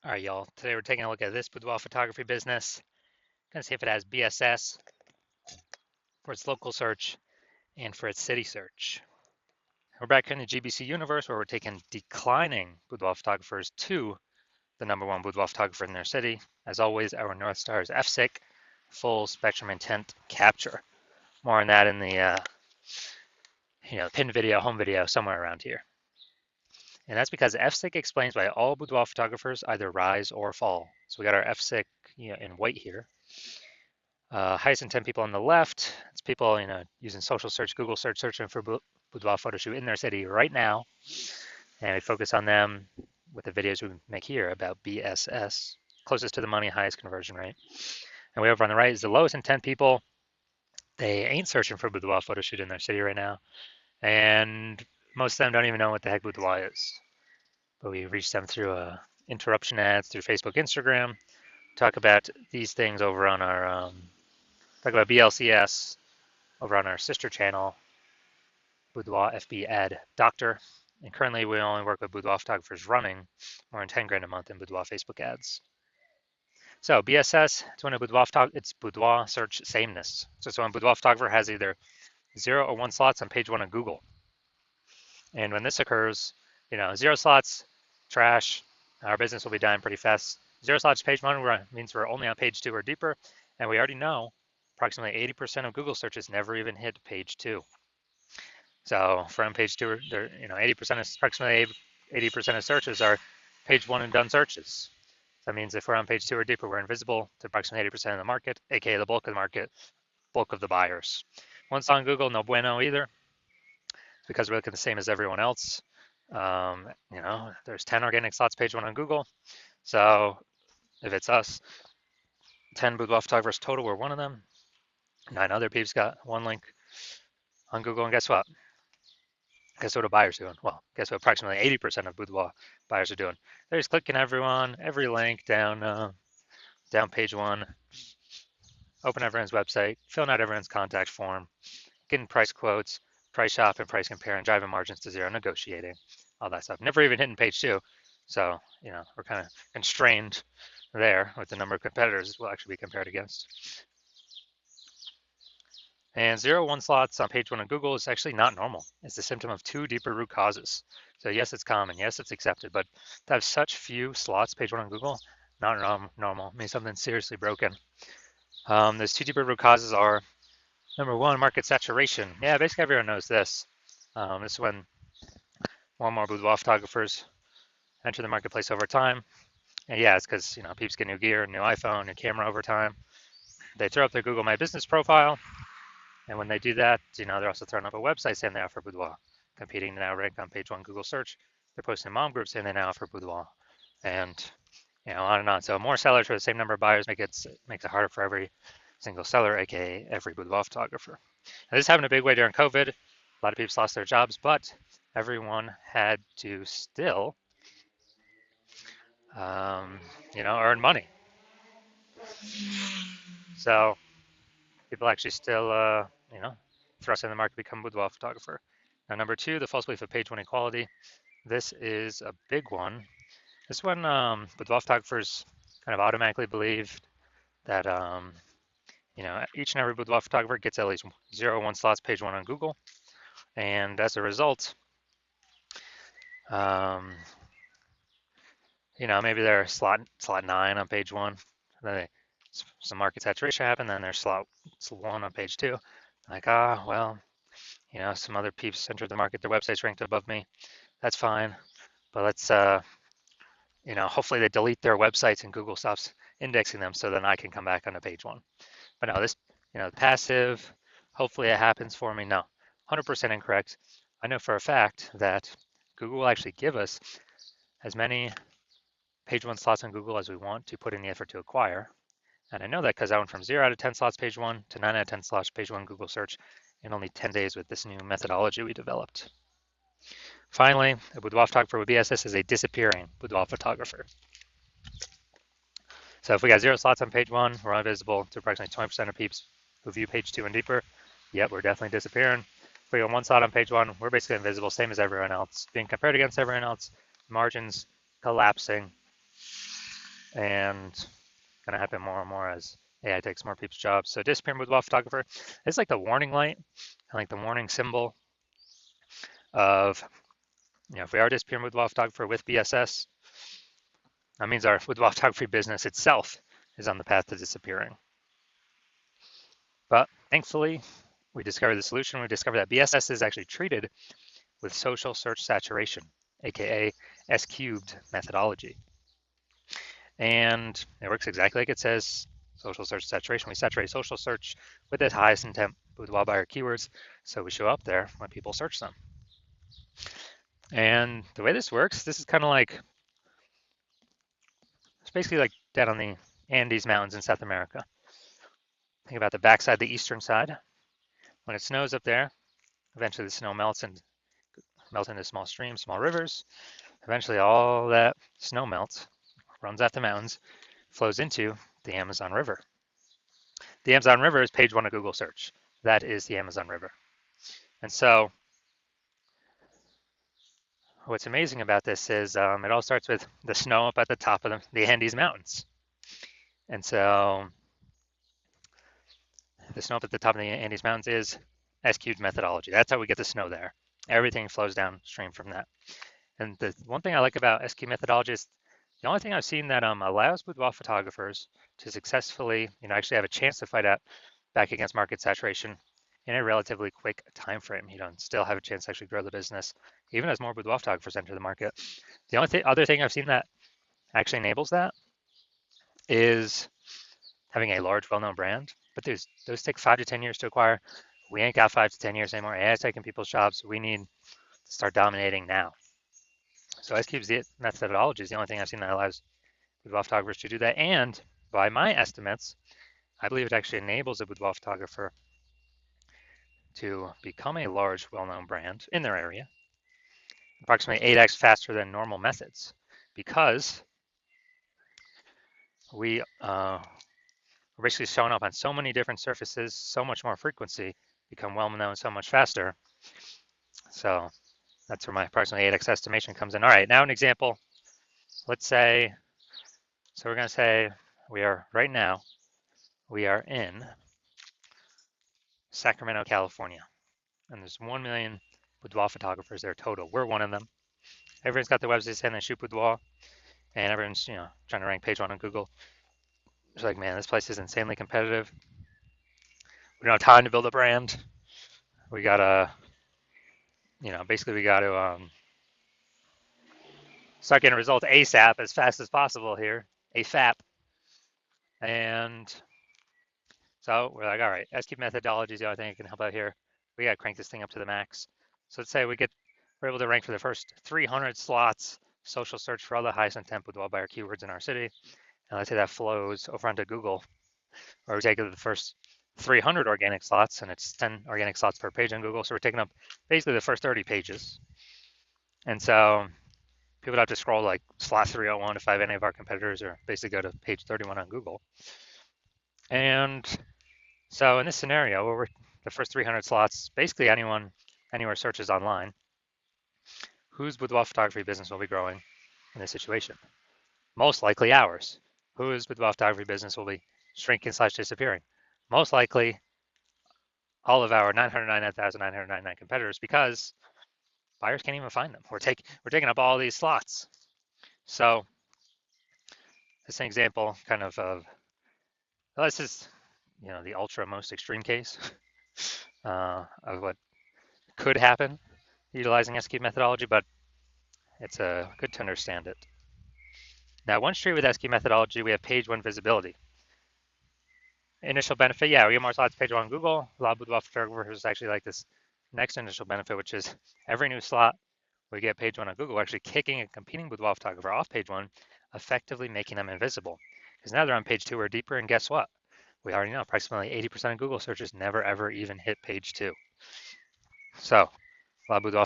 All right, y'all. Today we're taking a look at this boudoir photography business. Gonna see if it has BSS for its local search and for its city search. We're back in the GBC universe where we're taking declining boudoir photographers to the #1 boudoir photographer in their city. As always, our North Star is FSIC, full spectrum intent capture. More on that in the pin video, home video, somewhere around here. And that's because FSIC explains why all boudoir photographers either rise or fall. So we got our FSIC in white here. Highest intent people on the left, it's people using social search, Google search, searching for boudoir photo shoot in their city right now. And we focus on them with the videos we make here about BSS, closest to the money, highest conversion rate. And way over on the right is the lowest intent people. They ain't searching for boudoir photo shoot in their city right now. And most of them don't even know what the heck boudoir is. But we reach them through interruption ads, through Facebook, Instagram, talk about these things over on our talk about BLCS over on our sister channel, Boudoir FB Ad Doctor. And currently we only work with boudoir photographers running more than 10 grand a month in boudoir Facebook ads. So BSS, it's boudoir search sameness. So when boudoir photographer has either 0 or 1 slots on page 1 of Google. And when this occurs, 0 slots, trash, our business will be dying pretty fast. 0 slots page 1 means we're only on page 2 or deeper, and we already know approximately 80% of Google searches never even hit page 2. So from page 2, 80% of approximately 80% of searches are page 1 and done searches. That means if we're on page 2 or deeper, we're invisible to approximately 80% of the market, aka the bulk of the market, bulk of the buyers. Once on Google, no bueno either, because we're looking the same as everyone else. There's 10 organic slots page 1 on Google. So if it's us, 10 boudoir photographers total, we're one of them. 9 other peeps got 1 link on Google, and guess what? Guess what a buyer's doing? Well, guess what approximately 80% of boudoir buyers are doing? They're just clicking every link down page 1, open everyone's website, filling out everyone's contact form, getting price quotes, price shop and price compare, and driving margins to 0, negotiating, all that stuff. Never even hitting page 2. So, we're kind of constrained there with the number of competitors we'll actually be compared against. And 0, 1 slots on page 1 of Google is actually not normal. It's a symptom of 2 deeper root causes. So yes, it's common. Yes, it's accepted. But to have such few slots page 1 on Google, not normal. It means something's seriously broken. Those 2 deeper root causes are, number 1, market saturation. Yeah, basically everyone knows this. This is when more and more boudoir photographers enter the marketplace over time. And yeah, it's because peeps get new gear, new iPhone, new camera over time. They throw up their Google My Business profile, and when they do that, they're also throwing up a website saying they offer boudoir, competing to now rank on page 1 Google search. They're posting mom groups saying they now offer boudoir, and on and on. So more sellers for the same number of buyers makes it harder for every single seller, aka every boudoir photographer. Now, this happened a big way during COVID. A lot of people lost their jobs, but everyone had to still, earn money. So people actually still, thrust in the market to become a boudoir photographer. Now, number 2, the false belief of page 1 equality. This is a big one. This one, boudoir photographers kind of automatically believed that, each and every boudoir photographer gets at least 0, 1 slots page 1 on Google. And as a result, maybe they're slot 9 on page 1. Then some market saturation happened, then there's slot 1 on page 2. Like, some other peeps entered the market, their website's ranked above me. That's fine. But let's, hopefully they delete their websites and Google stops indexing them so then I can come back onto page 1. But no, this, passive, hopefully it happens for me. No, 100% incorrect. I know for a fact that Google will actually give us as many page 1 slots on Google as we want to put in the effort to acquire. And I know that because I went from 0 out of 10 slots page 1 to 9 out of 10 slots page 1 Google search in only 10 days with this new methodology we developed. Finally, a boudoir photographer with BSS is a disappearing boudoir photographer. So if we got 0 slots on page 1, we're invisible to approximately 20% of peeps who view page 2 and deeper. Yep, we're definitely disappearing. If we got 1 slot on page 1, we're basically invisible, same as everyone else. Being compared against everyone else, margins collapsing. and going to happen more and more as AI takes more people's jobs. So disappearing boudoir photographer is like the warning light, like the warning symbol of, if we are disappearing boudoir photographer with BSS, that means our boudoir photography business itself is on the path to disappearing. But thankfully, we discovered the solution. We discovered that BSS is actually treated with social search saturation, aka S cubed methodology. And it works exactly like it says, social search saturation. We saturate social search with the highest intent boudoir buyer keywords, so we show up there when people search them. And the way this works, this is kind of like, it's basically like down on the Andes Mountains in South America. Think about the backside, the eastern side. When it snows up there, eventually the snow melts and melts into small streams, small rivers. Eventually all that snow melts, runs off the mountains, flows into the Amazon River. The Amazon River is page 1 of Google search. That is the Amazon River. And so what's amazing about this is it all starts with the snow up at the top of the Andes Mountains. And so the snow up at the top of the Andes Mountains is S-cubed methodology. That's how we get the snow there. Everything flows downstream from that. And the one thing I like about S-cubed methodology is the only thing I've seen that allows boudoir photographers to successfully, actually have a chance to fight out back against market saturation in a relatively quick time frame. Still have a chance to actually grow the business, even as more boudoir photographers enter the market. The only other thing I've seen that actually enables that is having a large, well-known brand. But those take 5 to 10 years to acquire. We ain't got 5 to 10 years anymore. AI is taking people's jobs. We need to start dominating now. So S-Cube's methodology is the only thing I've seen that allows boudoir photographers to do that. And by my estimates, I believe it actually enables a boudoir photographer to become a large, well-known brand in their area, approximately 8x faster than normal methods, because we're basically showing up on so many different surfaces, so much more frequency, become well-known so much faster. So that's where my approximately 8x estimation comes in. All right, now an example. Let's say, so we're going to say we are in Sacramento, California, and there's 1 million boudoir photographers there total. We're one of them. Everyone's got their websites saying they shoot boudoir, and everyone's trying to rank page 1 on Google. It's like, man, this place is insanely competitive. We don't have time to build a brand. We gotta, basically we gotta start getting results ASAP, as fast as possible here, AFAP. And so we're like, all right, S-cube methodology is the only thing that can help out here. We gotta crank this thing up to the max. So let's say we're able to rank for the first 300 slots, social search for all the highest intent boudoir buyer keywords in our city. And let's say that flows over onto Google, or we take the first 300 organic slots, and it's 10 organic slots per page on Google. So we're taking up basically the first 30 pages. And so people don't have to scroll like slot 301 to find any of our competitors, or basically go to page 31 on Google. And so in this scenario, where we're the first 300 slots, basically anywhere searches online, whose boudoir photography business will be growing in this situation? Most likely ours. Whose boudoir photography business will be shrinking / disappearing? Most likely all of our 999,999 competitors, because buyers can't even find them. We're taking up all these slots. So this is an example kind of this is the ultra most extreme case of what could happen utilizing S-cube methodology, but it's good to understand it. Now, one street with S-cube methodology, we have page 1 visibility. Initial benefit, yeah, we get more slots page 1 on Google. A lot of boudoir photographers actually like this next initial benefit, which is every new slot we get page 1 on Google, actually kicking a competing boudoir photographer off page 1, effectively making them invisible. Because now they're on page 2 or deeper, and guess what? We already know approximately 80% of Google searches never ever even hit page 2. So a lot of boudoir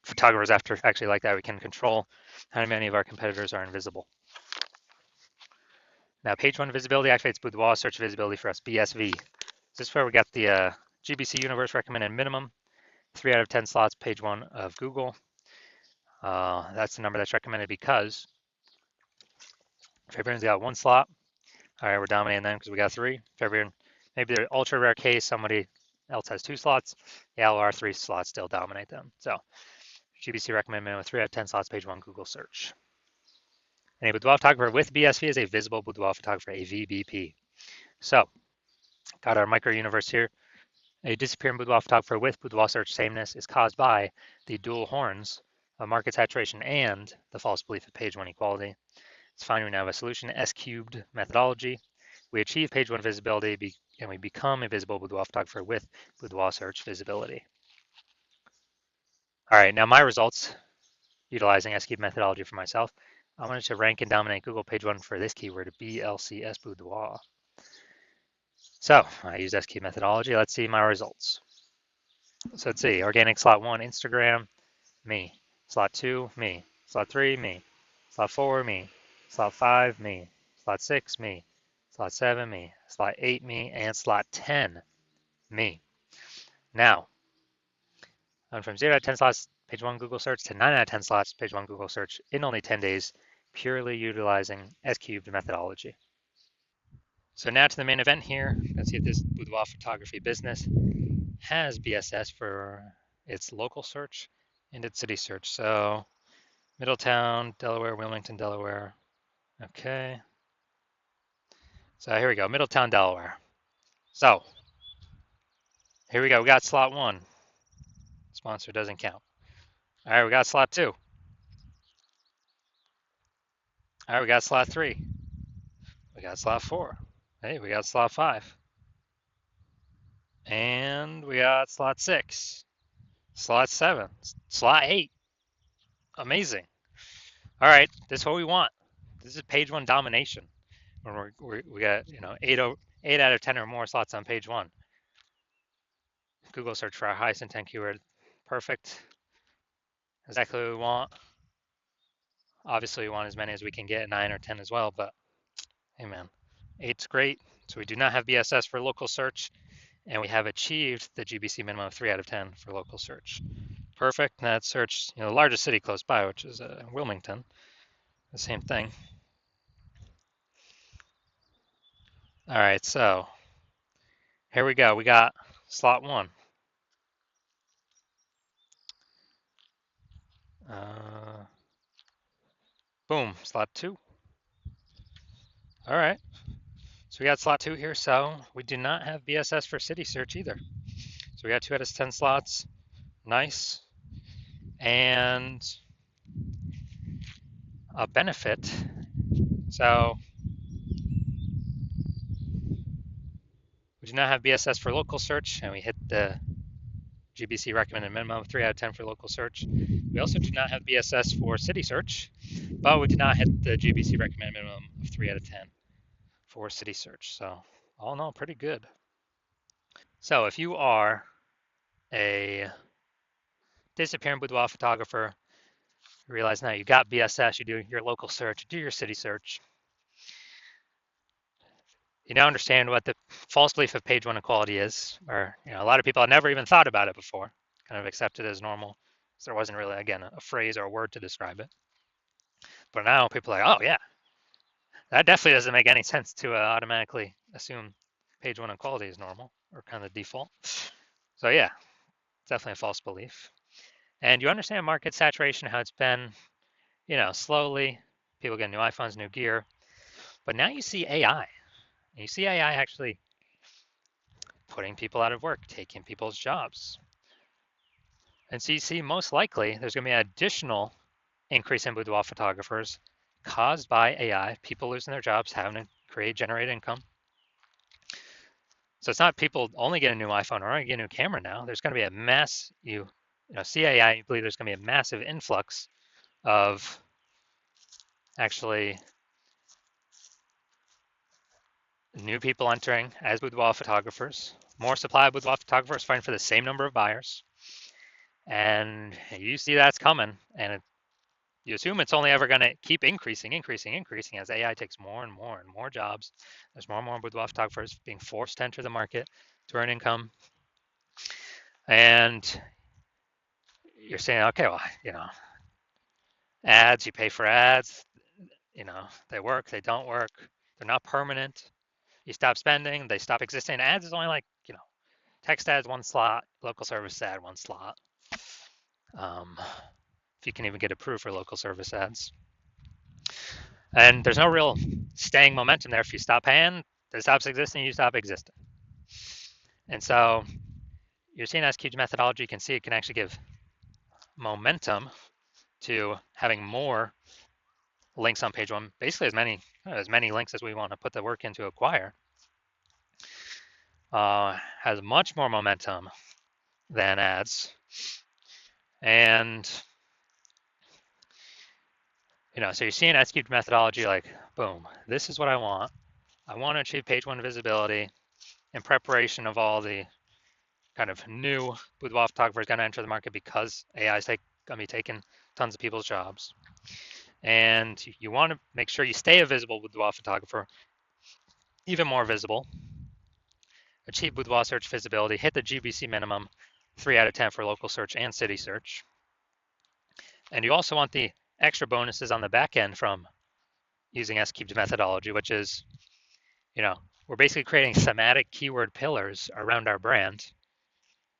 photographers actually like that. We can control how many of our competitors are invisible. Now, page 1 visibility activates boudoir search visibility for us, BSV. This is where we got the GBC Universe recommended minimum, 3 out of 10 slots, page 1 of Google. That's the number that's recommended because Fabian's got one slot. All right, we're dominating them because we got three. Fabian, maybe they're ultra rare case, somebody else has two slots. Yeah, well, our three slots still dominate them. So GBC recommend minimum 3 out of 10 slots, page 1 Google search. And a boudoir photographer with BSV is a visible boudoir photographer, a VBP. So got our micro universe here. A disappearing boudoir photographer with boudoir search sameness is caused by the dual horns of market saturation and the false belief of page 1 equality. It's fine, we now have a solution, S cubed methodology. We achieve page 1 visibility and we become a visible boudoir photographer with boudoir search visibility. All right, now my results utilizing S cubed methodology for myself. I wanted to rank and dominate Google page 1 for this keyword, BLCS boudoir. So I used S cubed methodology. Let's see my results. So let's see, organic slot 1, Instagram, me. Slot 2, me. Slot 3, me. Slot 4, me. Slot 5, me. Slot 6, me. Slot 7, me. Slot 8, me. And slot 10, me. Now, I'm from 0 out of 10 slots, page 1 Google search, to 9 out of 10 slots, page 1 Google search in only 10 days, purely utilizing S-cubed methodology. So now to the main event here. Let's see if this boudoir photography business has BSS for its local search and its city search. So Middletown, Delaware, Wilmington, Delaware. Okay. So here we go, Middletown, Delaware. So here we go, we got slot 1. Sponsor doesn't count. All right, we got slot 2. All right, we got slot 3. We got slot 4. Hey, we got slot 5. And we got slot 6. Slot 7. Slot 8. Amazing. All right, this is what we want. This is page 1 domination. When we got 8 out of 10 or more slots on page 1. Google search for our highest intent keyword. Perfect. Exactly what we want. Obviously, we want as many as we can get, 9 or 10 as well, but hey man, 8's great. So we do not have BSS for local search, and we have achieved the GBC minimum of 3 out of 10 for local search. Perfect. That search, the largest city close by, which is Wilmington, the same thing. All right, so here we go. We got slot 1. Boom, slot 2. All right, so we got slot 2 here. So we do not have BSS for city search either. So we got 2 out of 10 slots. Nice. And a benefit. So we do not have BSS for local search, and we hit the GBC recommended minimum of 3 out of 10 for local search. We also do not have BSS for city search, but we did not hit the GBC recommended minimum of 3 out of 10 for city search. So all in all, pretty good. So if you are a disappearing boudoir photographer, you realize now you got BSS, you do your local search, you do your city search. You now understand what the false belief of page 1 equality is, or a lot of people have never even thought about it before, kind of accept it as normal. So there wasn't really, again, a phrase or a word to describe it. But now people are like, oh yeah, that definitely doesn't make any sense to automatically assume page 1 equality is normal or kind of default. So yeah, definitely a false belief. And you understand market saturation, how it's been, slowly, people get new iPhones, new gear. But now you see AI. You see AI actually putting people out of work, taking people's jobs. And so you see, most likely, there's going to be an additional increase in boudoir photographers caused by AI, people losing their jobs, having to generate income. So it's not people only get a new iPhone or only get a new camera now. There's going to be a mass, see AI, you believe there's going to be a massive influx of actually new people entering as boudoir photographers, more supply of boudoir photographers fighting for the same number of buyers. And you see that's coming, and you assume it's only ever going to keep increasing as AI takes more and more and more jobs. There's more and more boudoir photographers being forced to enter the market to earn income. And you're saying, okay, well, ads, you pay for ads. they work, they don't work, they're not permanent. You stop spending, they stop existing. Ads is only like, text ads 1 slot, local service ad 1 slot. If you can even get approved for local service ads. And there's no real staying momentum there. If you stop paying, it stops existing, you stop existing. And so you're seeing SQ's methodology, you can see it can actually give momentum to having more links on page one, basically as many links as we want to put the work in to acquire. Has much more momentum than ads. And so you're seeing SQ's methodology like, boom, this is what I want. I want to achieve page one visibility in preparation of all the kind of new boudoir photographers going to enter the market because AI is going to be taking tons of people's jobs. And you want to make sure you stay a visible boudoir photographer, even more visible, achieve boudoir search visibility, hit the GBC minimum, 3 out of 10 for local search and city search. And you also want the extra bonuses on the back end from using SQ's methodology, which is, we're basically creating thematic keyword pillars around our brand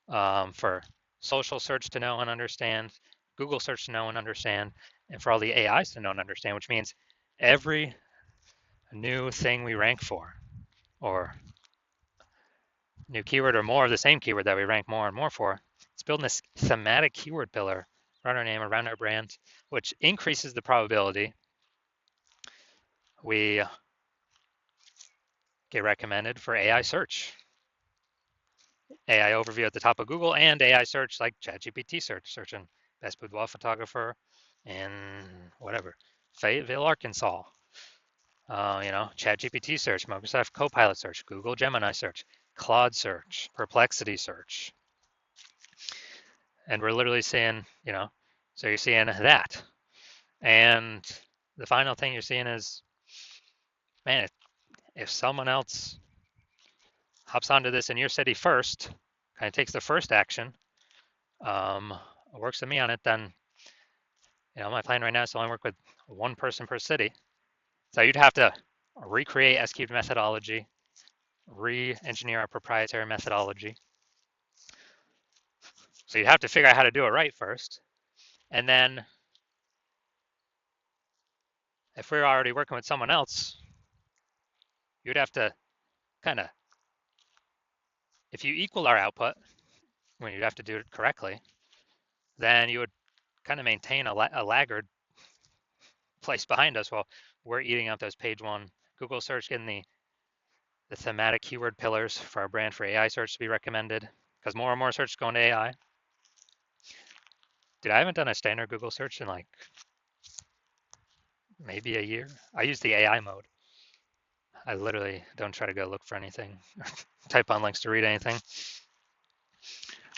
for social search to know and understand, Google search to know and understand, and for all the AIs to know and understand, which means every new thing we rank for, or new keyword or more of the same keyword that we rank more and more for, it's building this thematic keyword pillar around our name, around our brand, which increases the probability we get recommended for AI search. AI overview at the top of Google and AI search like ChatGPT search, searching best boudoir photographer in whatever, Fayetteville, Arkansas. ChatGPT search, Microsoft Copilot search, Google Gemini search, Claude search, Perplexity search. And we're literally seeing, so you're seeing that. And the final thing you're seeing is, man, if someone else hops onto this in your city first, kind of takes the first action, works with me on it, then, my plan right now is to only work with one person per city. So you'd have to recreate SQ's methodology, re-engineer our proprietary methodology. So you have to figure out how to do it right first. And then if we're already working with someone else, you'd have to kind of, if you equal our output, when you'd have to do it correctly, then you would kind of maintain a laggard place behind us while we're eating up those page one Google search, getting the thematic keyword pillars for our brand for AI search to be recommended, because more and more search is going to AI. Dude, I haven't done a standard Google search in like maybe a year. I use the AI mode. I literally don't try to go look for anything, type on links to read anything.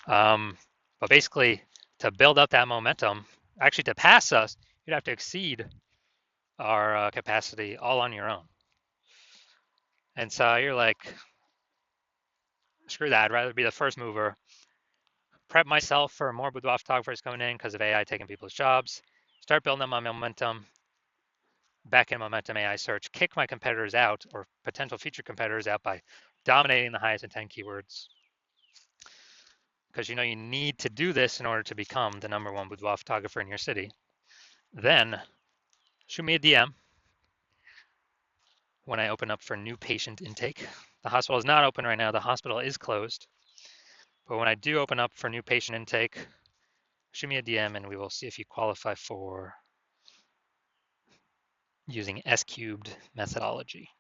But basically, to build up that momentum, actually to pass us, you'd have to exceed our capacity all on your own. And so you're like, screw that, I'd rather be the first mover, prep myself for more boudoir photographers coming in because of AI taking people's jobs, start building my momentum, back-end momentum AI search, kick my competitors out or potential future competitors out by dominating the highest intent keywords. Because you need to do this in order to become the #1 boudoir photographer in your city. Then shoot me a DM when I open up for new patient intake. The hospital is not open right now. The hospital is closed. But when I do open up for new patient intake, shoot me a DM and we will see if you qualify for using S-cubed methodology.